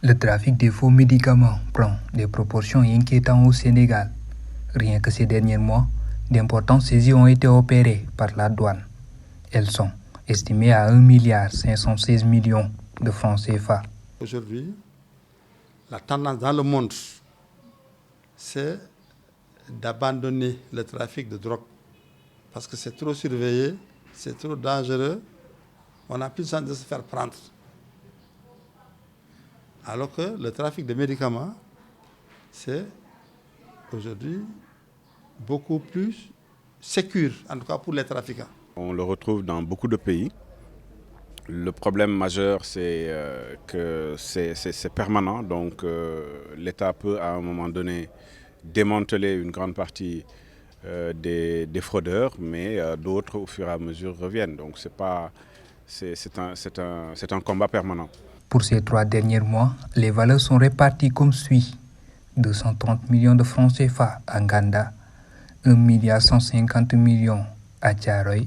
Le trafic des faux médicaments prend des proportions inquiétantes au Sénégal. Rien que ces derniers mois, d'importantes saisies ont été opérées par la douane. Elles sont estimées à 1,516 milliard de francs CFA. Aujourd'hui, la tendance dans le monde, c'est d'abandonner le trafic de drogue parce que c'est trop surveillé, c'est trop dangereux, on n'a plus besoin de se faire prendre. Alors que le trafic de médicaments, c'est aujourd'hui beaucoup plus sécure, en tout cas pour les trafiquants. On le retrouve dans beaucoup de pays. Le problème majeur, c'est que c'est permanent, donc l'État peut à un moment donné démanteler une grande partie des fraudeurs, mais d'autres au fur et à mesure reviennent. Donc c'est un combat permanent. Pour ces 3 derniers mois, les valeurs sont réparties comme suit. 230 millions de francs CFA à Nganda, 1,150 milliard à Thiaroye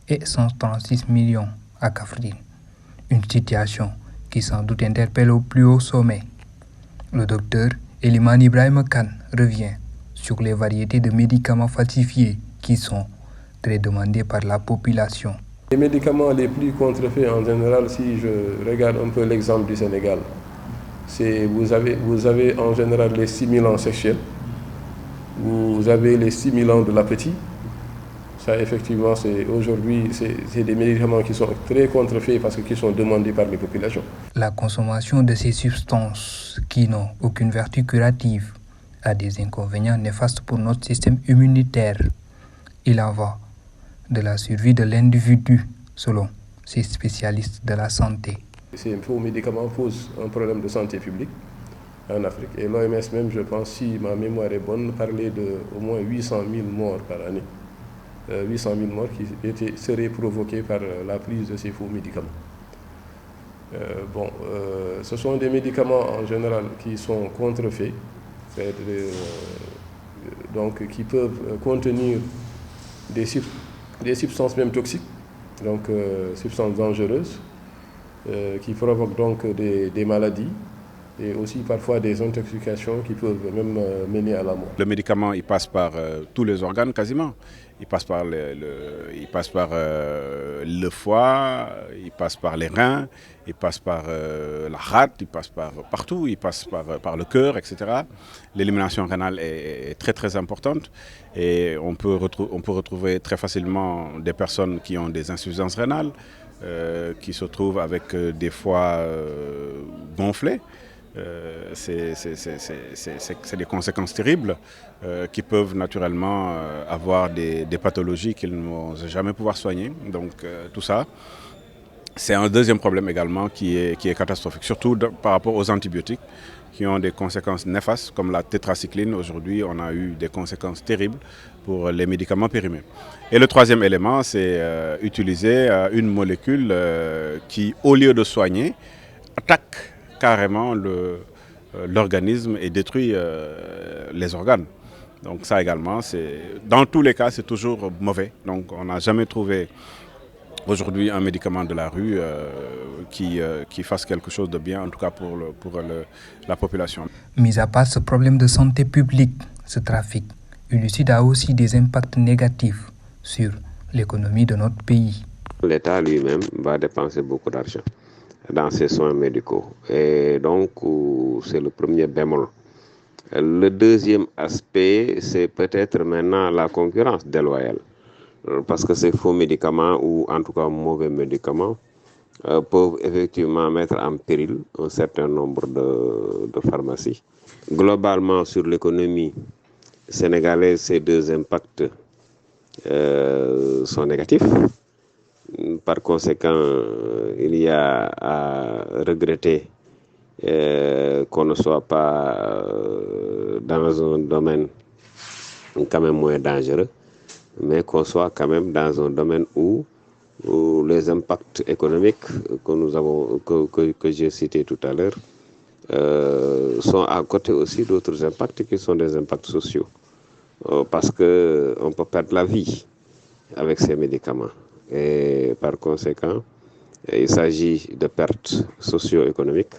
et 136 millions à Kaffrine. Une situation qui sans doute interpelle au plus haut sommet. Le docteur Eliman Ibrahim Khan revient sur les variétés de médicaments falsifiés qui sont très demandés par la population. Les médicaments les plus contrefaits en général, si je regarde un peu l'exemple du Sénégal, vous avez en général les stimulants sexuels, vous avez les stimulants de l'appétit. Ça, effectivement, aujourd'hui, c'est des médicaments qui sont très contrefaits parce qu'ils sont demandés par les populations. La consommation de ces substances qui n'ont aucune vertu curative a des inconvénients néfastes pour notre système immunitaire. Il en va de la survie de l'individu, selon ces spécialistes de la santé. Ces faux médicaments posent un problème de santé publique en Afrique. Et l'OMS même, je pense, si ma mémoire est bonne, parlait d'au moins 800 000 morts par année. 800 000 morts qui seraient provoquées par la prise de ces faux médicaments. Ce sont des médicaments en général qui sont contrefaits, donc qui peuvent contenir des substances même toxiques, donc substances dangereuses, qui provoquent donc des maladies et aussi parfois des intoxications qui peuvent même mener à la mort. Le médicament, il passe par tous les organes quasiment. Il passe par le foie, il passe par les reins, il passe par la rate, il passe partout, il passe par le cœur, etc. L'élimination rénale est très très importante et on peut retrouver très facilement des personnes qui ont des insuffisances rénales, qui se trouvent avec des foies gonflés. C'est des conséquences terribles qui peuvent naturellement avoir des pathologies qu'ils ne vont jamais pouvoir soigner. Donc tout ça, c'est un deuxième problème également qui est catastrophique, surtout par rapport aux antibiotiques qui ont des conséquences néfastes comme la tétracycline. Aujourd'hui, on a eu des conséquences terribles pour les médicaments périmés. Et le troisième élément, c'est utiliser une molécule qui, au lieu de soigner, attaque carrément l'organisme et détruit les organes. Donc ça également, dans tous les cas, c'est toujours mauvais. Donc on n'a jamais trouvé aujourd'hui un médicament de la rue qui fasse quelque chose de bien, en tout cas pour la population. Mis à part ce problème de santé publique, ce trafic illicite a aussi des impacts négatifs sur l'économie de notre pays. L'État lui-même va dépenser beaucoup d'argent dans ses soins médicaux. Et donc, c'est le premier bémol. Le deuxième aspect, c'est peut-être maintenant la concurrence déloyale. Parce que ces faux médicaments, ou en tout cas mauvais médicaments, peuvent effectivement mettre en péril un certain nombre de pharmacies. Globalement, sur l'économie sénégalaise, ces deux impacts sont négatifs. Par conséquent, il y a à regretter qu'on ne soit pas dans un domaine quand même moins dangereux, mais qu'on soit quand même dans un domaine où les impacts économiques que j'ai cités tout à l'heure sont à côté aussi d'autres impacts qui sont des impacts sociaux. Parce qu'on peut perdre la vie avec ces médicaments. Et par conséquent, il s'agit de pertes socio-économiques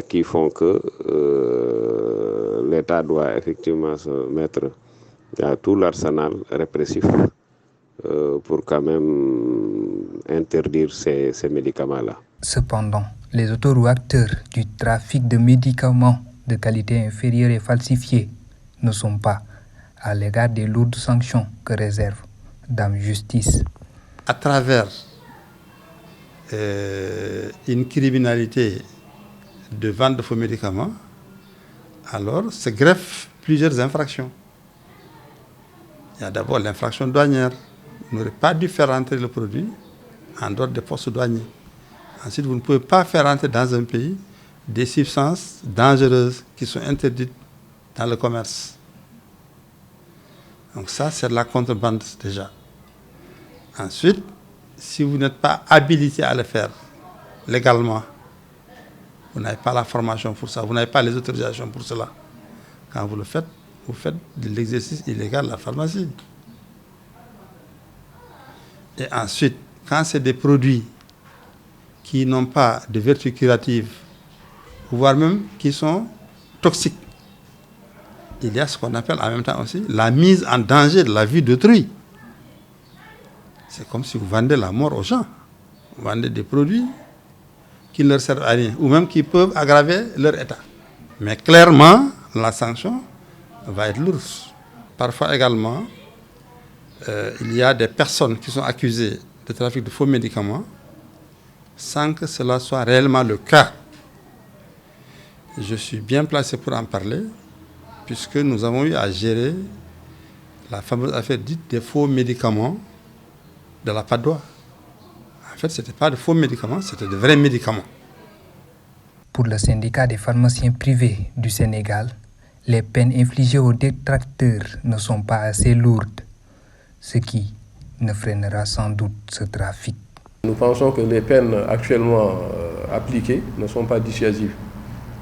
qui font que l'État doit effectivement se mettre à tout l'arsenal répressif pour quand même interdire ces médicaments-là. Cependant, les auteurs ou acteurs du trafic de médicaments de qualité inférieure et falsifiés ne sont pas à l'égard des lourdes sanctions que réserve Dame Justice. À travers une criminalité de vente de faux médicaments, alors se greffent plusieurs infractions. Il y a d'abord l'infraction douanière. Vous n'aurez pas dû faire rentrer le produit en dehors des postes douaniers. Ensuite, vous ne pouvez pas faire rentrer dans un pays des substances dangereuses qui sont interdites dans le commerce. Donc ça, c'est de la contrebande déjà. Ensuite, si vous n'êtes pas habilité à le faire légalement, vous n'avez pas la formation pour ça, vous n'avez pas les autorisations pour cela. Quand vous le faites, vous faites de l'exercice illégal de la pharmacie. Et ensuite, quand c'est des produits qui n'ont pas de vertu curative, voire même qui sont toxiques, il y a ce qu'on appelle en même temps aussi la mise en danger de la vie d'autrui. C'est comme si vous vendez la mort aux gens. Vous vendez des produits qui ne leur servent à rien, ou même qui peuvent aggraver leur état. Mais clairement, la sanction va être lourde. Parfois également, il y a des personnes qui sont accusées de trafic de faux médicaments sans que cela soit réellement le cas. Je suis bien placé pour en parler, puisque nous avons eu à gérer la fameuse affaire dite des faux médicaments de la Padoie. En fait, ce n'était pas de faux médicaments, c'était de vrais médicaments. Pour le syndicat des pharmaciens privés du Sénégal, les peines infligées aux détracteurs ne sont pas assez lourdes, ce qui ne freinera sans doute ce trafic. Nous pensons que les peines actuellement appliquées ne sont pas dissuasives.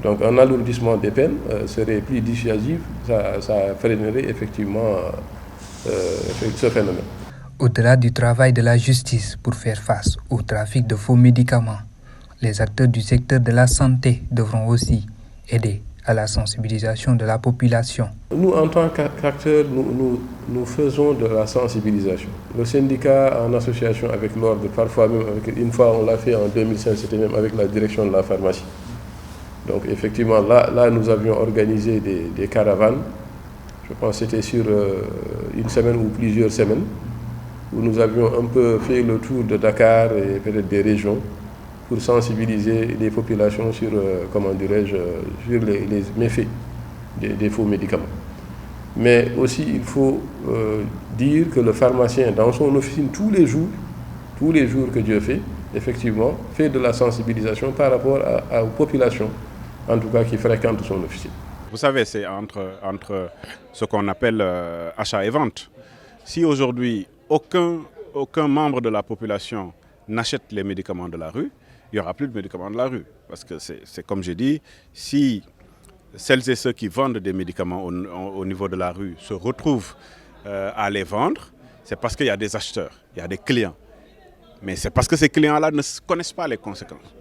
Donc un alourdissement des peines serait plus dissuasif, ça freinerait effectivement ce phénomène. Au-delà du travail de la justice pour faire face au trafic de faux médicaments, les acteurs du secteur de la santé devront aussi aider à la sensibilisation de la population. Nous, en tant qu'acteurs, nous faisons de la sensibilisation. Le syndicat, en association avec l'ordre, parfois même, une fois on l'a fait en 2005, c'était même avec la direction de la pharmacie. Donc effectivement, là nous avions organisé des caravanes, je pense que c'était sur une semaine ou plusieurs semaines, où nous avions un peu fait le tour de Dakar et peut-être des régions pour sensibiliser les populations sur, sur les méfaits des faux médicaments. Mais aussi, il faut dire que le pharmacien, dans son officine, tous les jours que Dieu fait, effectivement, fait de la sensibilisation par rapport aux populations, en tout cas qui fréquentent son officine. Vous savez, c'est entre ce qu'on appelle achat et vente. Si aujourd'hui, aucun membre de la population n'achète les médicaments de la rue, il n'y aura plus de médicaments de la rue. Parce que c'est comme j'ai dit, si celles et ceux qui vendent des médicaments au niveau de la rue se retrouvent à les vendre, c'est parce qu'il y a des acheteurs, il y a des clients. Mais c'est parce que ces clients-là ne connaissent pas les conséquences.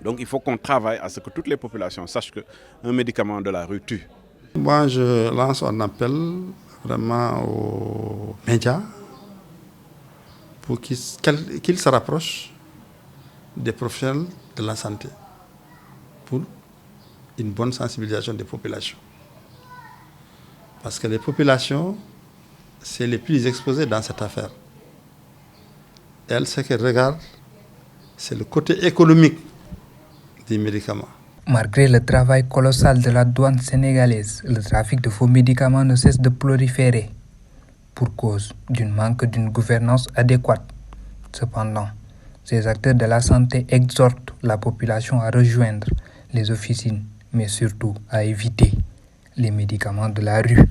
Donc il faut qu'on travaille à ce que toutes les populations sachent qu'un médicament de la rue tue. Moi, je lance un appel vraiment aux médias pour qu'ils se rapprochent des professionnels de la santé pour une bonne sensibilisation des populations. Parce que les populations, c'est les plus exposées dans cette affaire. Elles, ce qu'elles regardent, c'est le côté économique des médicaments. Malgré le travail colossal de la douane sénégalaise, le trafic de faux médicaments ne cesse de proliférer pour cause d'un manque d'une gouvernance adéquate. Cependant, ces acteurs de la santé exhortent la population à rejoindre les officines, mais surtout à éviter les médicaments de la rue.